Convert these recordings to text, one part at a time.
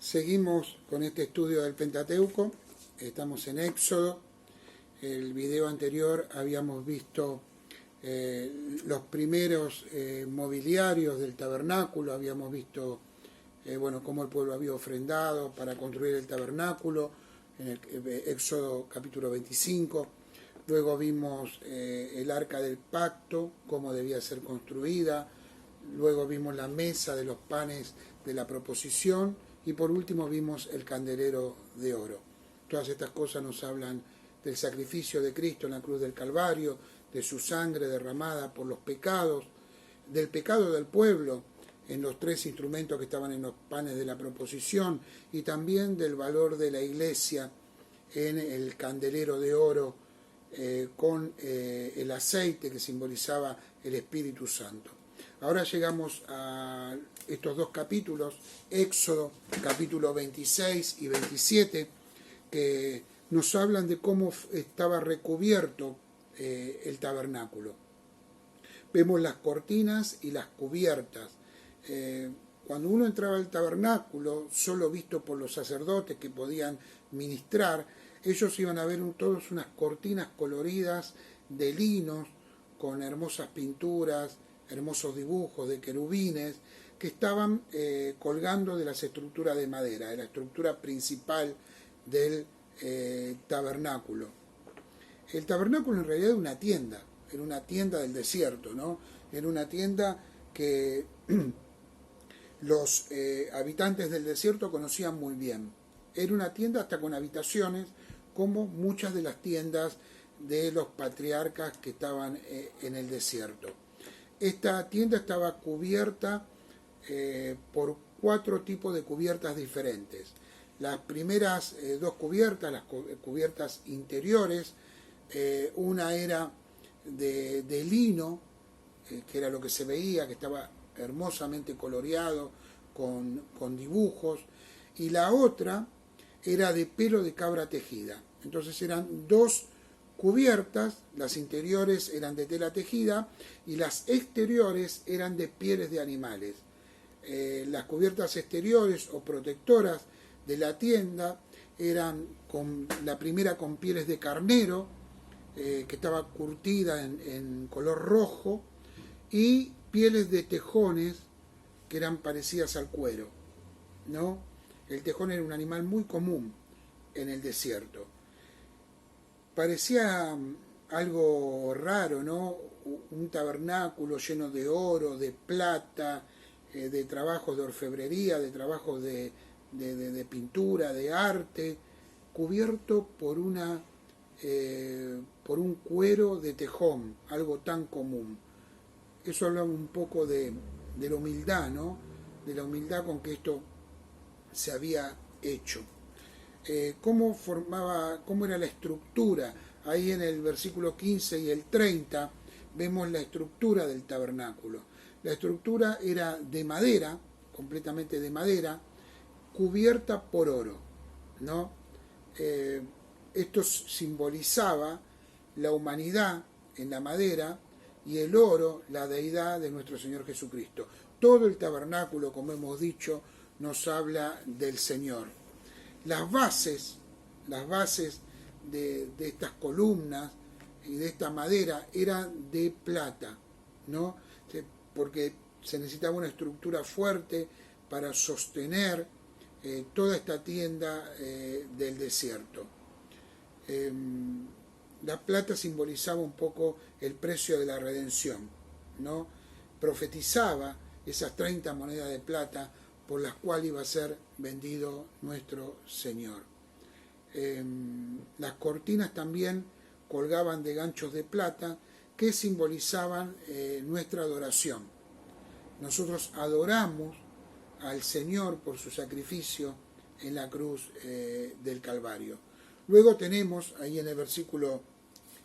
Seguimos con este estudio del Pentateuco, estamos en Éxodo. El video anterior habíamos visto los primeros mobiliarios del tabernáculo, habíamos visto cómo el pueblo había ofrendado para construir el tabernáculo, en el Éxodo capítulo 25. Luego vimos el arca del pacto, cómo debía ser construida. Luego vimos la mesa de los panes de la proposición. Y por último vimos el candelero de oro. Todas estas cosas nos hablan del sacrificio de Cristo en la cruz del Calvario, de su sangre derramada por los pecados, del pecado del pueblo en los tres instrumentos que estaban en los panes de la proposición, y también del valor de la iglesia en el candelero de oro con el aceite que simbolizaba el Espíritu Santo. Ahora llegamos a estos dos capítulos, Éxodo capítulo 26 y 27, que nos hablan de cómo estaba recubierto el tabernáculo. Vemos las cortinas y las cubiertas. Cuando uno entraba al tabernáculo, solo visto por los sacerdotes que podían ministrar, ellos iban a ver todos unas cortinas coloridas de linos con hermosas pinturas, hermosos dibujos de querubines que estaban colgando de las estructuras de madera, de la estructura principal del tabernáculo. El tabernáculo en realidad era una tienda del desierto, ¿no? Era una tienda que los habitantes del desierto conocían muy bien. Era una tienda hasta con habitaciones, como muchas de las tiendas de los patriarcas que estaban en el desierto. Esta tienda estaba cubierta por 4 tipos de cubiertas diferentes. Las primeras 2 cubiertas, las cubiertas interiores, una era de lino, que era lo que se veía, que estaba hermosamente coloreado con dibujos, y la otra era de pelo de cabra tejida. Entonces eran 2 cubiertas, las interiores eran de tela tejida y las exteriores eran de pieles de animales. Las cubiertas exteriores o protectoras de la tienda eran la primera con pieles de carnero, que estaba curtida en color rojo, y pieles de tejones que eran parecidas al cuero, ¿no? El tejón era un animal muy común en el desierto. Parecía algo raro, ¿no? Un tabernáculo lleno de oro, de plata, de trabajos de orfebrería, de trabajos de pintura, de arte, cubierto por un cuero de tejón, algo tan común. Eso habla un poco de la humildad, ¿no? De la humildad con que esto se había hecho. ¿Cómo era la estructura? Ahí en el versículo 15 y el 30 vemos la estructura del tabernáculo. La estructura era de madera, completamente de madera, cubierta por oro, ¿no? Esto simbolizaba la humanidad en la madera y el oro, la deidad de nuestro Señor Jesucristo. Todo el tabernáculo, como hemos dicho, nos habla del Señor. Las bases de estas columnas y de esta madera eran de plata, ¿no? Porque se necesitaba una estructura fuerte para sostener toda esta tienda del desierto. La plata simbolizaba un poco el precio de la redención, ¿no? Profetizaba esas 30 monedas de plata por las cuales iba a ser vendido nuestro Señor. Las cortinas también colgaban de ganchos de plata que simbolizaban nuestra adoración. Nosotros adoramos al Señor por su sacrificio en la cruz del Calvario. Luego tenemos ahí en el versículo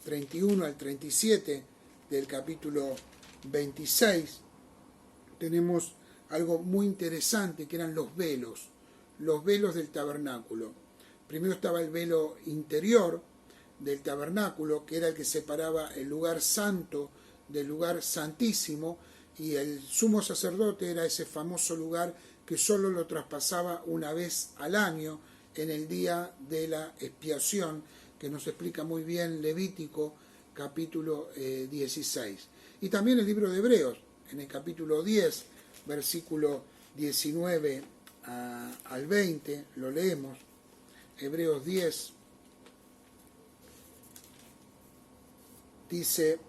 31 al 37 del capítulo 26, tenemos algo muy interesante, que eran los velos del tabernáculo. Primero estaba el velo interior del tabernáculo, que era el que separaba el lugar santo del lugar santísimo, y el sumo sacerdote era ese famoso lugar que solo lo traspasaba una vez al año en el día de la expiación, que nos explica muy bien Levítico capítulo 16. Y también el libro de Hebreos, en el capítulo 10, versículo 19 al 20, lo leemos. Hebreos 10 dice: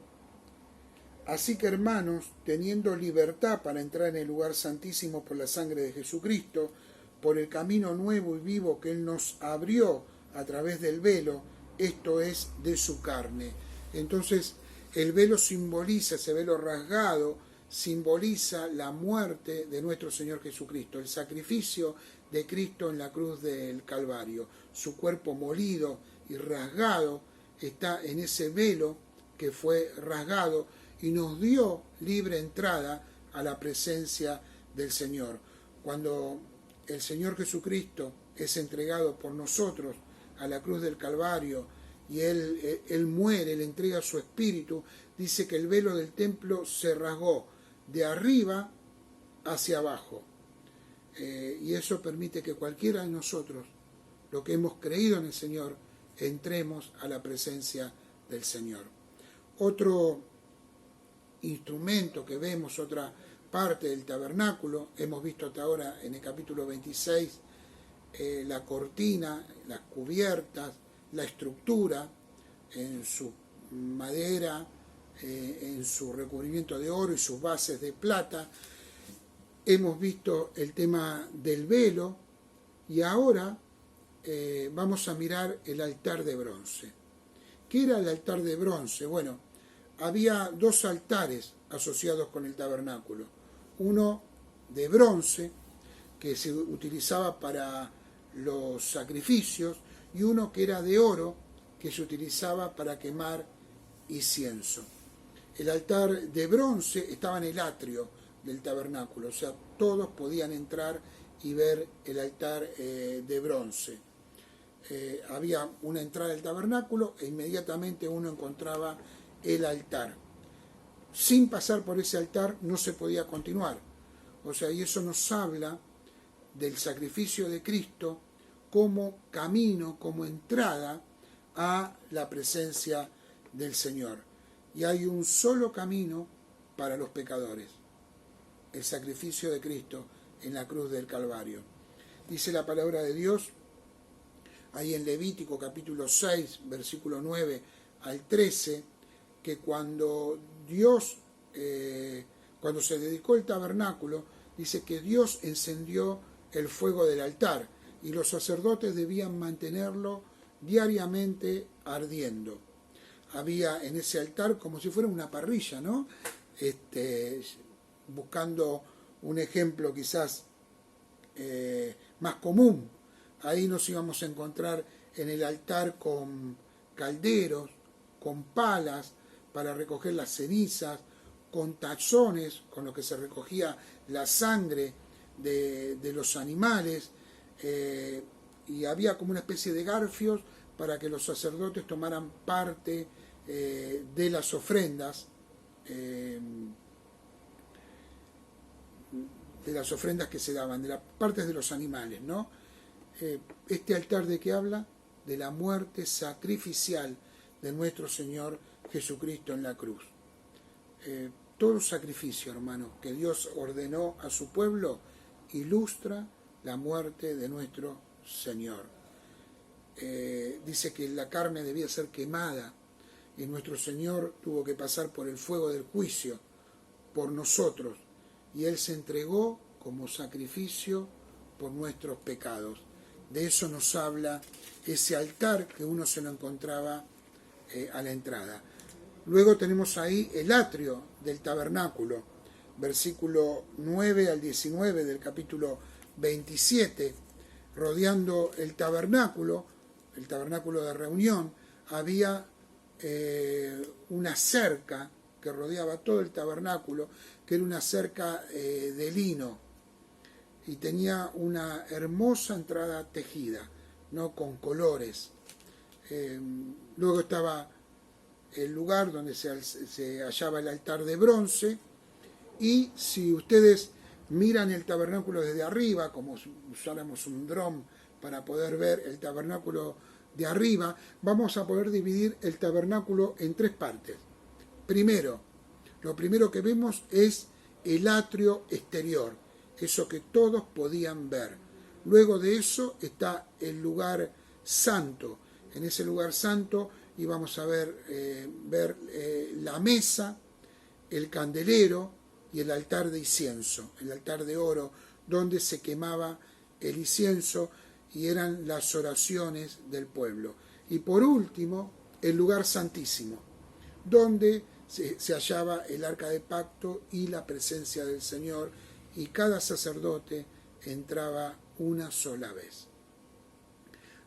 así que, hermanos, teniendo libertad para entrar en el lugar santísimo por la sangre de Jesucristo, por el camino nuevo y vivo que Él nos abrió a través del velo, esto es, de su carne. Entonces, el velo simboliza, ese velo rasgado, simboliza la muerte de nuestro Señor Jesucristo, el sacrificio de Cristo en la cruz del Calvario. Su cuerpo molido y rasgado está en ese velo que fue rasgado y nos dio libre entrada a la presencia del Señor. Cuando el Señor Jesucristo es entregado por nosotros a la cruz del Calvario y Él muere, Él entrega su espíritu, dice que el velo del templo se rasgó de arriba hacia abajo. Y eso permite que cualquiera de nosotros, lo que hemos creído en el Señor, entremos a la presencia del Señor. Otro instrumento que vemos, otra parte del tabernáculo, hemos visto hasta ahora en el capítulo 26, la cortina, las cubiertas, la estructura en su madera, en su recubrimiento de oro y sus bases de plata. Hemos visto el tema del velo y ahora vamos a mirar el altar de bronce. ¿Qué era el altar de bronce? Bueno, había dos altares asociados con el tabernáculo. Uno de bronce, que se utilizaba para los sacrificios, y uno que era de oro, que se utilizaba para quemar incienso. El altar de bronce estaba en el atrio del tabernáculo, o sea, todos podían entrar y ver el altar de bronce. Había una entrada al tabernáculo e inmediatamente uno encontraba el altar. Sin pasar por ese altar no se podía continuar. O sea, y eso nos habla del sacrificio de Cristo como camino, como entrada a la presencia del Señor. Y hay un solo camino para los pecadores: el sacrificio de Cristo en la cruz del Calvario. Dice la palabra de Dios ahí en Levítico capítulo 6, versículo 9 al 13, que cuando Dios, cuando se dedicó el tabernáculo, dice que Dios encendió el fuego del altar y los sacerdotes debían mantenerlo diariamente ardiendo. Había en ese altar como si fuera una parrilla, ¿no? Buscando un ejemplo quizás más común, ahí nos íbamos a encontrar en el altar con calderos, con palas para recoger las cenizas, con tazones con los que se recogía la sangre de los animales, y había como una especie de garfios para que los sacerdotes tomaran parte de las ofrendas, que se daban, de las partes de los animales, ¿no? Este altar, ¿de qué habla? De la muerte sacrificial de nuestro Señor Jesucristo en la cruz. Todo sacrificio, hermanos, que Dios ordenó a su pueblo ilustra la muerte de nuestro Señor. Dice que la carne debía ser quemada y nuestro Señor tuvo que pasar por el fuego del juicio por nosotros, y Él se entregó como sacrificio por nuestros pecados. De eso nos habla ese altar que uno se lo encontraba a la entrada. Luego tenemos ahí el atrio del tabernáculo, versículo 9 al 19 del capítulo 27. Rodeando el tabernáculo de reunión, había una cerca que rodeaba todo el tabernáculo, que era una cerca de lino, y tenía una hermosa entrada tejida, ¿no? Con colores. Luego estaba el lugar donde se hallaba el altar de bronce, y si ustedes miran el tabernáculo desde arriba, como si usáramos un dron para poder ver el tabernáculo de arriba, vamos a poder dividir el tabernáculo en tres partes. Primero, lo primero que vemos es el atrio exterior, eso que todos podían ver. Luego de eso está el lugar santo. En ese lugar santo íbamos a ver, la mesa, el candelero y el altar de incienso, el altar de oro, donde se quemaba el incienso y eran las oraciones del pueblo. Y por último, el lugar santísimo, donde se hallaba el arca de pacto y la presencia del Señor, y cada sacerdote entraba una sola vez.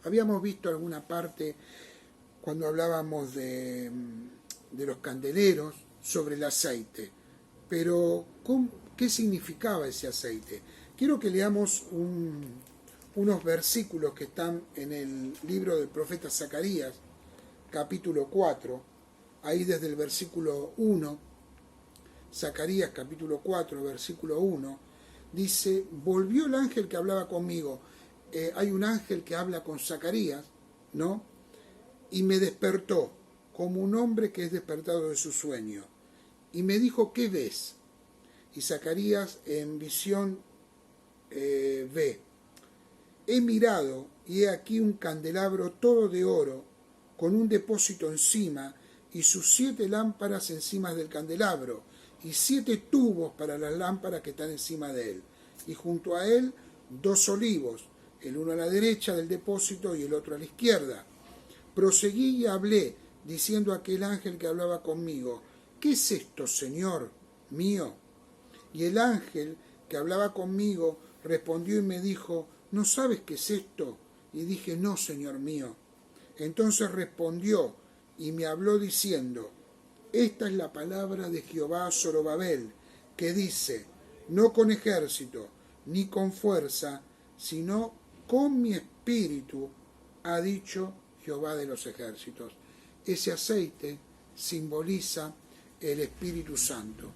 Habíamos visto alguna parte cuando hablábamos de los candeleros sobre el aceite, pero ¿qué significaba ese aceite? Quiero que leamos unos versículos que están en el libro del profeta Zacarías, capítulo 4, ahí desde el versículo 1, Zacarías capítulo 4, versículo 1, dice, volvió el ángel que hablaba conmigo. Hay un ángel que habla con Zacarías, ¿no? Y me despertó, como un hombre que es despertado de su sueño. Y me dijo, ¿qué ves? Y Zacarías en visión ve. He mirado y he aquí un candelabro todo de oro, con un depósito encima, y sus 7 lámparas encima del candelabro, y 7 tubos para las lámparas que están encima de él. Y junto a él 2 olivos, el uno a la derecha del depósito y el otro a la izquierda. Proseguí y hablé, diciendo a aquel ángel que hablaba conmigo, ¿qué es esto, Señor mío? Y el ángel que hablaba conmigo respondió y me dijo, ¿no sabes qué es esto? Y dije, no, Señor mío. Entonces respondió y me habló diciendo, esta es la palabra de Jehová a Zorobabel, que dice, no con ejército, ni con fuerza, sino con mi espíritu, ha dicho Jehová de los ejércitos. Ese aceite simboliza el Espíritu Santo.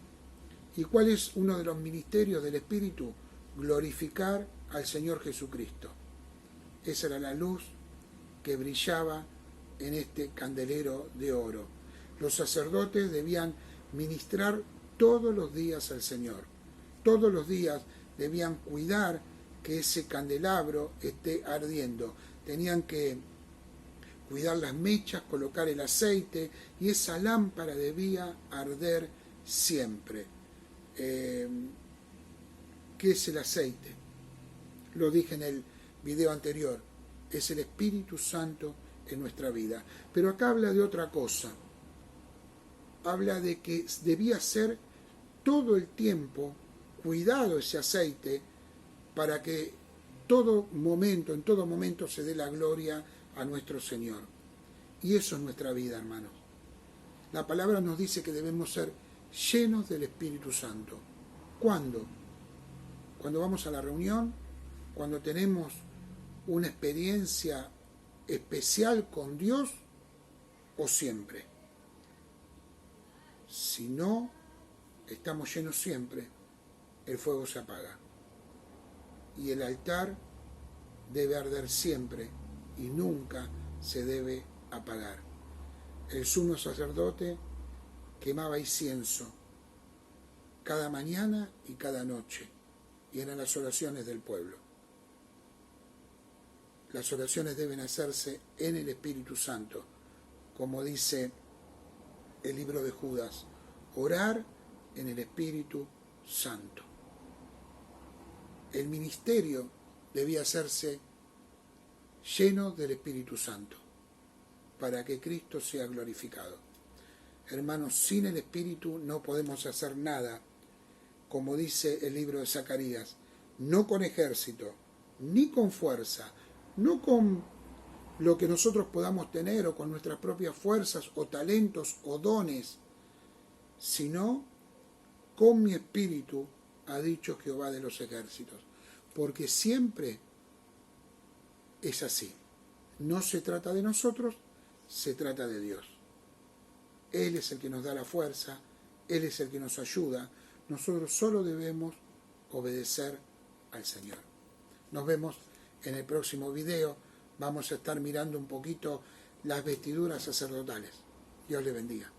¿Y cuál es uno de los ministerios del Espíritu? Glorificar al Señor Jesucristo. Esa era la luz que brillaba en este candelero de oro. Los sacerdotes debían ministrar todos los días al Señor. Todos los días debían cuidar que ese candelabro esté ardiendo. Tenían que cuidar las mechas, colocar el aceite, y esa lámpara debía arder siempre. ¿Qué es el aceite? Lo dije en el video anterior, es el Espíritu Santo en nuestra vida. Pero acá habla de otra cosa. Habla de que debía ser todo el tiempo cuidado ese aceite para que en todo momento se dé la gloria a nuestro Señor. Y eso es nuestra vida, hermanos. La palabra nos dice que debemos ser llenos del Espíritu Santo. ¿Cuándo? Cuando vamos a la reunión, cuando tenemos una experiencia especial con Dios, o siempre. Si no estamos llenos siempre, el fuego se apaga. Y el altar debe arder siempre y nunca se debe apagar. El sumo sacerdote quemaba incienso cada mañana y cada noche, y eran las oraciones del pueblo. Las oraciones deben hacerse en el Espíritu Santo, como dice el libro de Judas, orar en el Espíritu Santo. El ministerio debía hacerse lleno del Espíritu Santo, para que Cristo sea glorificado. Hermanos, sin el Espíritu no podemos hacer nada, como dice el libro de Zacarías, no con ejército, ni con fuerza, no con lo que nosotros podamos tener o con nuestras propias fuerzas o talentos o dones, sino con mi espíritu, ha dicho Jehová de los ejércitos. Porque siempre es así. No se trata de nosotros, se trata de Dios. Él es el que nos da la fuerza, Él es el que nos ayuda. Nosotros solo debemos obedecer al Señor. Nos vemos en el próximo video. Vamos a estar mirando un poquito las vestiduras sacerdotales. Dios le bendiga.